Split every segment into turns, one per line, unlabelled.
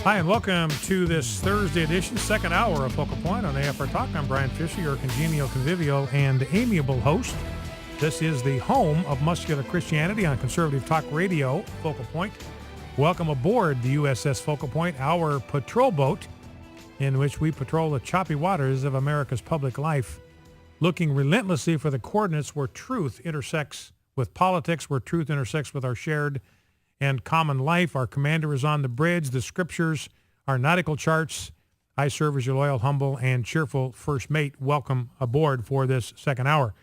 Hi, and welcome to this Thursday edition, second hour of Focal Point on AFR Talk. I'm Brian Fisher, your congenial, convivial, and amiable host. This is the home of muscular Christianity on conservative talk radio, Focal Point. Welcome aboard the USS Focal Point, our patrol boat in which we patrol the choppy waters of America's public life, looking relentlessly for the coordinates where truth intersects with politics, where truth intersects with our shared and common life. Our commander is on the bridge. The scriptures are nautical charts. I serve as your loyal, humble, and cheerful first mate. Welcome aboard for this second hour.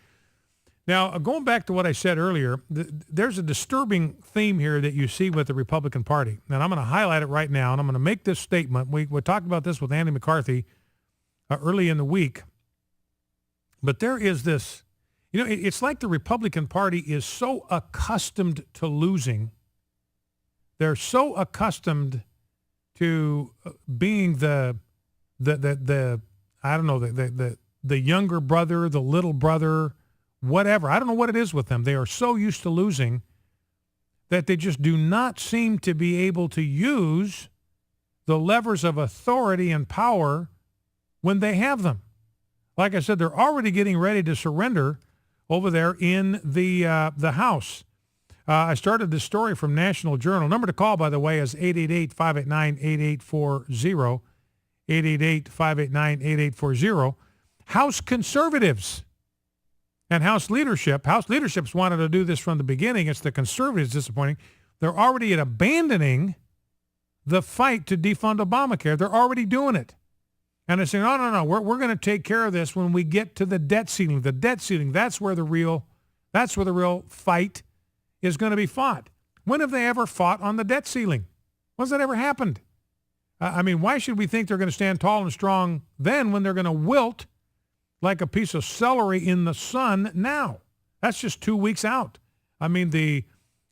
Now, going back to what I said earlier, there's a disturbing theme here that you see with the Republican Party. And I'm going to highlight it right now, and I'm going to make this statement. We talked about this with Andy McCarthy early in the week. But there is this, it's like the Republican Party is so accustomed to losing. They're so accustomed to being the younger brother, the little brother, whatever. I don't know what it is with them. They are so used to losing that they just do not seem to be able to use the levers of authority and power when they have them. Like I said, they're already getting ready to surrender over there in the House. I started this story from National Journal. Number to call, by the way, is 888-589-8840, 888-589-8840. House conservatives and House leadership's wanted to do this from the beginning. It's the conservatives disappointing. They're already abandoning the fight to defund Obamacare. They're already doing it. And they're saying, no, we're going to take care of this when we get to the debt ceiling. The debt ceiling, that's where the real fight is going to be fought. When have they ever fought on the debt ceiling? When's that ever happened? Why should we think they're going to stand tall and strong then when they're going to wilt like a piece of celery in the sun now? That's just 2 weeks out. The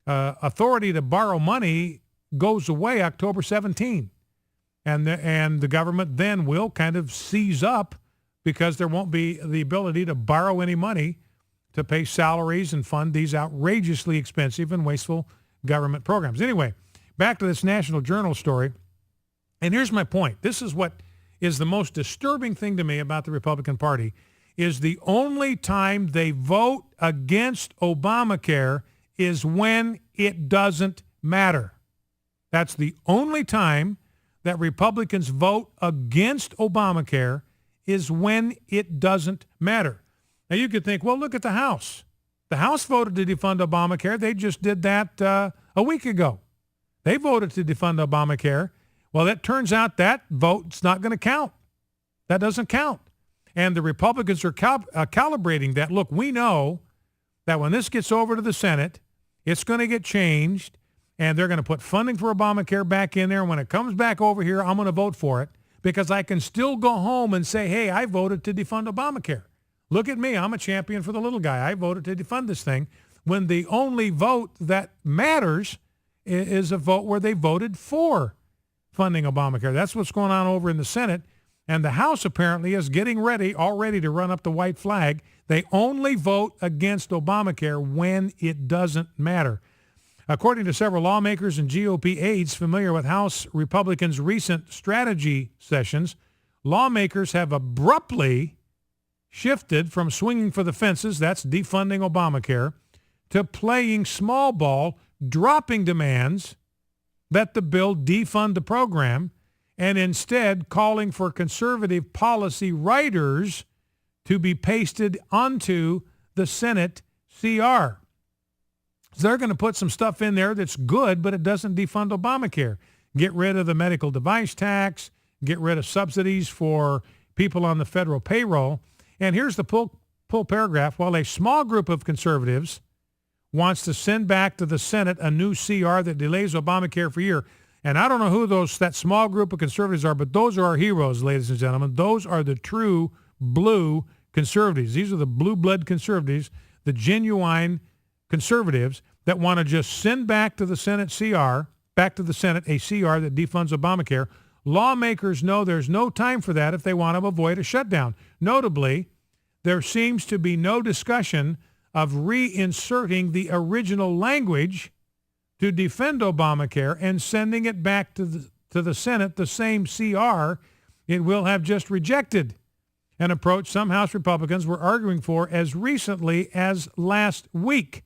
authority to borrow money goes away October 17. And the government then will kind of seize up because there won't be the ability to borrow any money to pay salaries and fund these outrageously expensive and wasteful government programs. Anyway, back to this National Journal story. And here's my point. This is what is the most disturbing thing to me about the Republican Party, is the only time they vote against Obamacare is when it doesn't matter. That's the only time that Republicans vote against Obamacare, is when it doesn't matter. Now, you could think, well, look at the House. The House voted to defund Obamacare. They just did that a week ago. They voted to defund Obamacare. Well, it turns out that vote's not going to count. That doesn't count. And the Republicans are calibrating that. Look, we know that when this gets over to the Senate, it's going to get changed, and they're going to put funding for Obamacare back in there. And when it comes back over here, I'm going to vote for it because I can still go home and say, hey, I voted to defund Obamacare. Look at me. I'm a champion for the little guy. I voted to defund this thing, when the only vote that matters is a vote where they voted for funding Obamacare. That's what's going on over in the Senate. And the House apparently is getting ready already to run up the white flag. They only vote against Obamacare when it doesn't matter. According to several lawmakers and GOP aides familiar with House Republicans' recent strategy sessions, lawmakers have abruptly shifted from swinging for the fences, that's defunding Obamacare, to playing small ball, dropping demands that the bill defund the program, and instead calling for conservative policy writers to be pasted onto the Senate CR. So they're going to put some stuff in there that's good, but it doesn't defund Obamacare. Get rid of the medical device tax, get rid of subsidies for people on the federal payroll. And here's the full paragraph. While a small group of conservatives wants to send back to the Senate a new CR that delays Obamacare for a year, and I don't know who that small group of conservatives are, but those are our heroes, ladies and gentlemen. Those are the true blue conservatives. These are the blue blood conservatives, the genuine conservatives that want to just send back to the Senate a CR that defunds Obamacare. Lawmakers know there's no time for that if they want to avoid a shutdown. Notably, there seems to be no discussion of reinserting the original language to defend Obamacare and sending it back to to the Senate the same CR it will have just rejected, an approach some House Republicans were arguing for as recently as last week.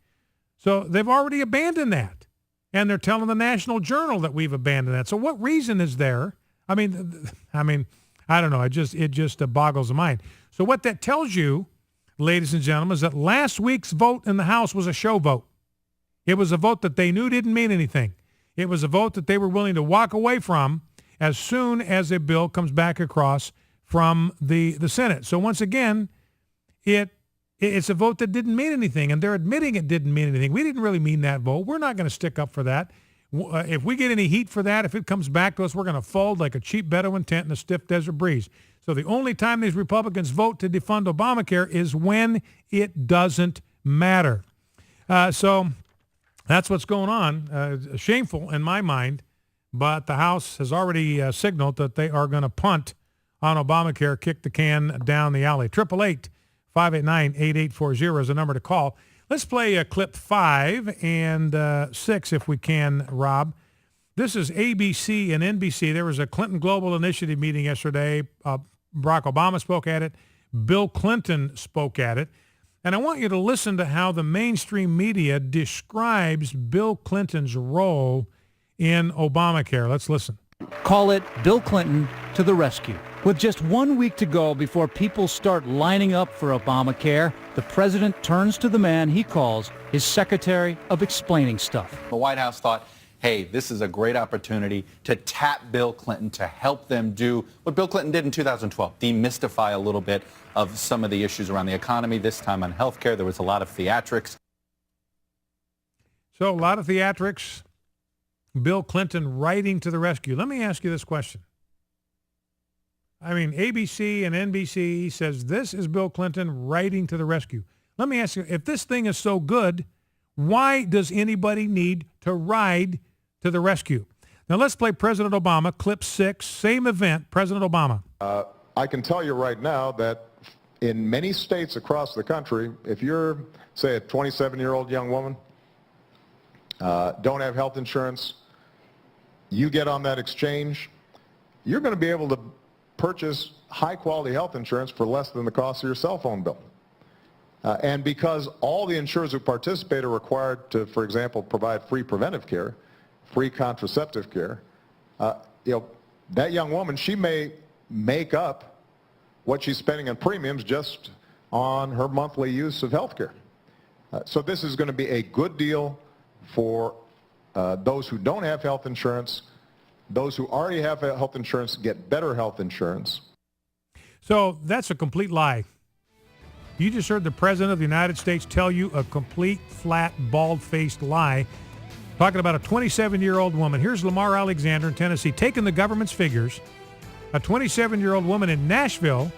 So they've already abandoned that, and they're telling the National Journal that we've abandoned that. So what reason is there? I mean, I don't know. It just boggles the mind. So what that tells you, ladies and gentlemen, is that last week's vote in the House was a show vote. It was a vote that they knew didn't mean anything. It was a vote that they were willing to walk away from as soon as a bill comes back across from the Senate. So once again, it's a vote that didn't mean anything, and they're admitting it didn't mean anything. We didn't really mean that vote. We're not going to stick up for that. If we get any heat for that, if it comes back to us, we're going to fold like a cheap Bedouin tent in a stiff desert breeze. So the only time these Republicans vote to defund Obamacare is when it doesn't matter. So that's what's going on. Shameful in my mind, but the House has already signaled that they are going to punt on Obamacare, kick the can down the alley. 888-589-8840 is the number to call. Let's play clip 5 and 6 if we can, Rob. This is ABC and NBC. There was a Clinton Global Initiative meeting yesterday. Barack Obama spoke at it. Bill Clinton spoke at it. And I want you to listen to how the mainstream media describes Bill Clinton's role in Obamacare. Let's listen.
Call it Bill Clinton to the rescue. With just 1 week to go before people start lining up for Obamacare, the president turns to the man he calls his Secretary of Explaining Stuff.
The White House thought, hey, this is a great opportunity to tap Bill Clinton to help them do what Bill Clinton did in 2012, demystify a little bit of some of the issues around the economy. This time on health care, there was a lot of theatrics.
So a lot of theatrics. Bill Clinton riding to the rescue. Let me ask you this question. I mean, ABC and NBC says this is Bill Clinton riding to the rescue. Let me ask you, if this thing is so good, why does anybody need to ride to the rescue? Now let's play President Obama, clip 6, same event, President Obama.
I can tell you right now that in many states across the country, if you're, say, a 27-year-old young woman, don't have health insurance, you get on that exchange, you're going to be able to purchase high-quality health insurance for less than the cost of your cell phone bill. And because all the insurers who participate are required to, for example, provide free preventive care, free contraceptive care, that young woman, she may make up what she's spending on premiums just on her monthly use of health care. So this is going to be a good deal for those who don't have health insurance. Those who already have health insurance get better health insurance.
So that's a complete lie. You just heard the President of the United States tell you a complete, flat, bald-faced lie, talking about a 27-year-old woman. Here's Lamar Alexander in Tennessee taking the government's figures. A 27-year-old woman in Nashville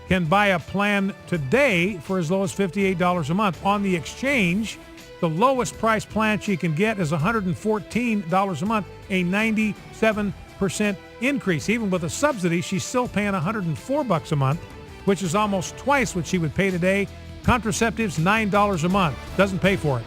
can buy a plan today for as low as $58 a month. On the exchange, the lowest price plan she can get is $114 a month, a 97% increase. Even with a subsidy, she's still paying $104 a month, which is almost twice what she would pay today. Contraceptives, $9 a month. Doesn't pay for it.